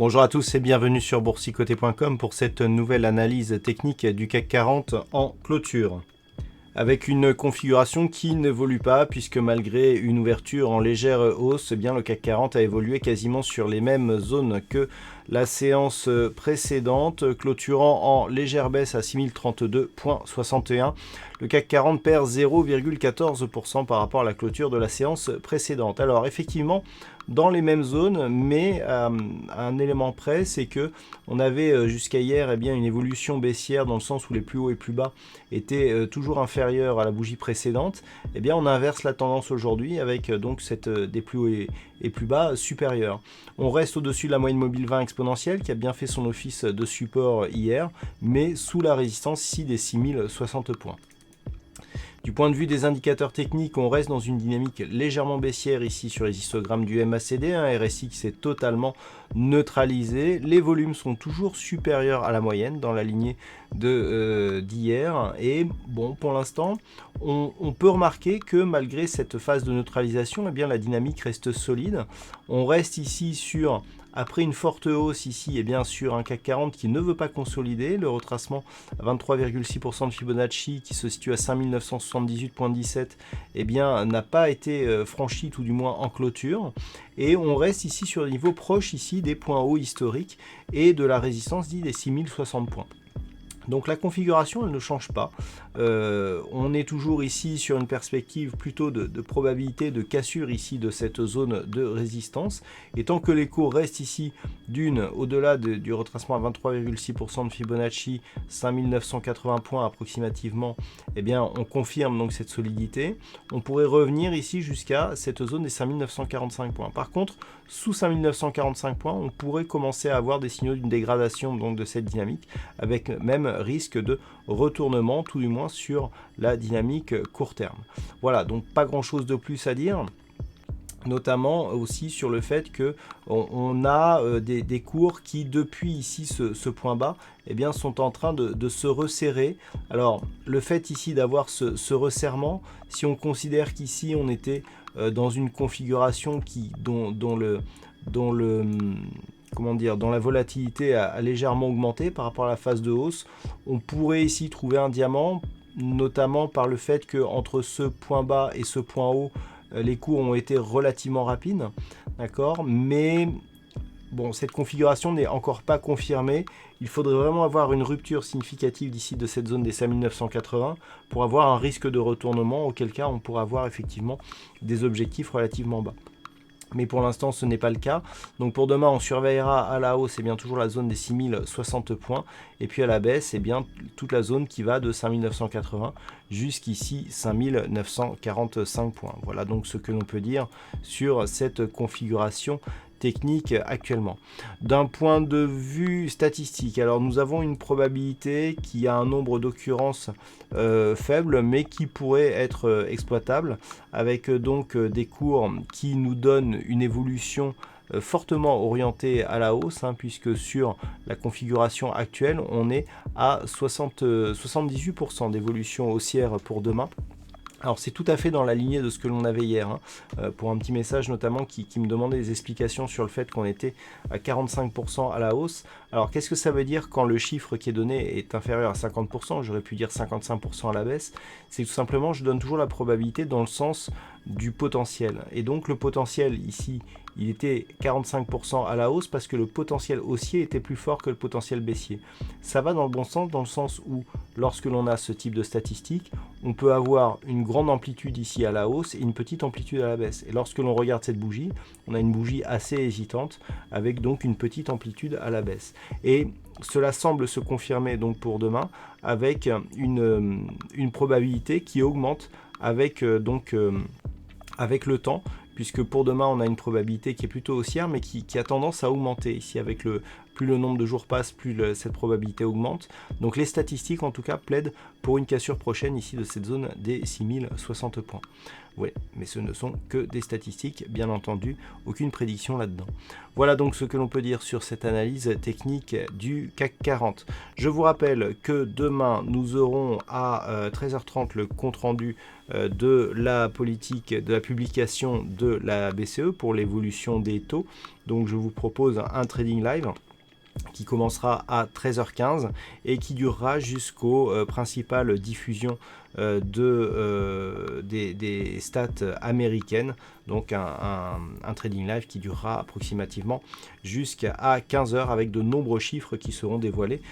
Bonjour à tous et bienvenue sur boursicoté.com pour cette nouvelle analyse technique du CAC 40 en clôture. Avec une configuration qui n'évolue pas puisque malgré une ouverture en légère hausse, eh bien le CAC 40 a évolué quasiment sur les mêmes zones que la séance précédente, clôturant en légère baisse à 6032,61. Le CAC 40 perd 0,14% par rapport à la clôture de la séance précédente. Alors effectivement, dans les mêmes zones, mais un élément près, c'est que on avait jusqu'à hier une évolution baissière dans le sens où les plus hauts et plus bas étaient toujours inférieurs à la bougie précédente. Eh bien, on inverse la tendance aujourd'hui avec donc des plus hauts et plus bas supérieurs. On reste au-dessus de la moyenne mobile 20 exponentielle qui a bien fait son office de support hier, mais sous la résistance ici des 6060 points. Du point de vue des indicateurs techniques, on reste dans une dynamique légèrement baissière ici sur les histogrammes du MACD, RSI qui s'est totalement neutralisé. Les volumes sont toujours supérieurs à la moyenne dans la lignée d'hier. Et bon, pour l'instant, on peut remarquer que malgré cette phase de neutralisation, eh bien, la dynamique reste solide. On reste ici sur... Après une forte hausse ici, et bien sur un CAC 40 qui ne veut pas consolider, le retracement à 23,6% de Fibonacci qui se situe à 5978,17, eh bien n'a pas été franchi, tout du moins en clôture. Et on reste ici sur des niveaux proches ici des points hauts historiques et de la résistance dit des 6060 points. Donc la configuration, elle ne change pas. On est toujours ici sur une perspective plutôt de probabilité de cassure ici de cette zone de résistance. Et tant que les cours restent ici au-delà du retracement à 23,6% de Fibonacci, 5980 points approximativement, eh bien on confirme donc cette solidité. On pourrait revenir ici jusqu'à cette zone des 5945 points. Par contre, sous 5945 points, on pourrait commencer à avoir des signaux d'une dégradation donc de cette dynamique, avec même risque de retournement, tout du moins sur la dynamique court terme. Voilà, donc pas grand chose de plus à dire, notamment aussi sur le fait que on a des cours qui depuis ici ce point bas eh bien, sont en train de se resserrer. Alors le fait ici d'avoir ce resserrement, si on considère qu'ici on était dans une configuration dont la volatilité a légèrement augmenté par rapport à la phase de hausse, on pourrait ici trouver un diamant, notamment par le fait que entre ce point bas et ce point haut, les cours ont été relativement rapides, d'accord, mais bon, cette configuration n'est encore pas confirmée. Il faudrait vraiment avoir une rupture significative d'ici de cette zone des 5980 pour avoir un risque de retournement, auquel cas on pourra avoir effectivement des objectifs relativement bas. Mais pour l'instant, ce n'est pas le cas. Donc pour demain, on surveillera à la hausse bien toujours la zone des 6060 points. Et puis à la baisse, bien toute la zone qui va de 5980 jusqu'ici 5945 points. Voilà donc ce que l'on peut dire sur cette configuration technique actuellement. D'un point de vue statistique, alors nous avons une probabilité qui a un nombre d'occurrences faible, mais qui pourrait être exploitable, avec donc des cours qui nous donnent une évolution fortement orientée à la hausse, puisque sur la configuration actuelle, on est à 78% d'évolution haussière pour demain. Alors c'est tout à fait dans la lignée de ce que l'on avait hier, pour un petit message notamment qui me demandait des explications sur le fait qu'on était à 45% à la hausse. Alors qu'est-ce que ça veut dire quand le chiffre qui est donné est inférieur à 50%, j'aurais pu dire 55% à la baisse, c'est tout simplement je donne toujours la probabilité dans le sens du potentiel. Et donc le potentiel ici, il était 45% à la hausse parce que le potentiel haussier était plus fort que le potentiel baissier. Ça va dans le bon sens, dans le sens où lorsque l'on a ce type de statistiques, on peut avoir une grande amplitude ici à la hausse et une petite amplitude à la baisse. Et lorsque l'on regarde cette bougie, on a une bougie assez hésitante avec donc une petite amplitude à la baisse. Et cela semble se confirmer donc pour demain avec une probabilité qui augmente avec le temps, puisque pour demain on a une probabilité qui est plutôt haussière mais qui a tendance à augmenter ici avec plus le nombre de jours passe, plus cette probabilité augmente. Donc les statistiques en tout cas plaident pour une cassure prochaine ici de cette zone des 6060 points. Oui, mais ce ne sont que des statistiques, bien entendu, aucune prédiction là-dedans. Voilà donc ce que l'on peut dire sur cette analyse technique du CAC 40. Je vous rappelle que demain, nous aurons à 13h30 le compte-rendu de la politique, de la publication de la BCE pour l'évolution des taux. Donc je vous propose un trading live qui commencera à 13h15 et qui durera jusqu'aux principales diffusions des stats américaines, donc un trading live qui durera approximativement jusqu'à 15h avec de nombreux chiffres qui seront dévoilés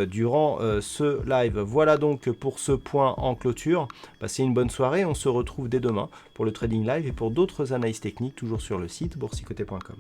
durant ce live. Voilà donc pour ce point en clôture. Passez une bonne soirée, on se retrouve dès demain pour le trading live et pour d'autres analyses techniques toujours sur le site boursicoté.com.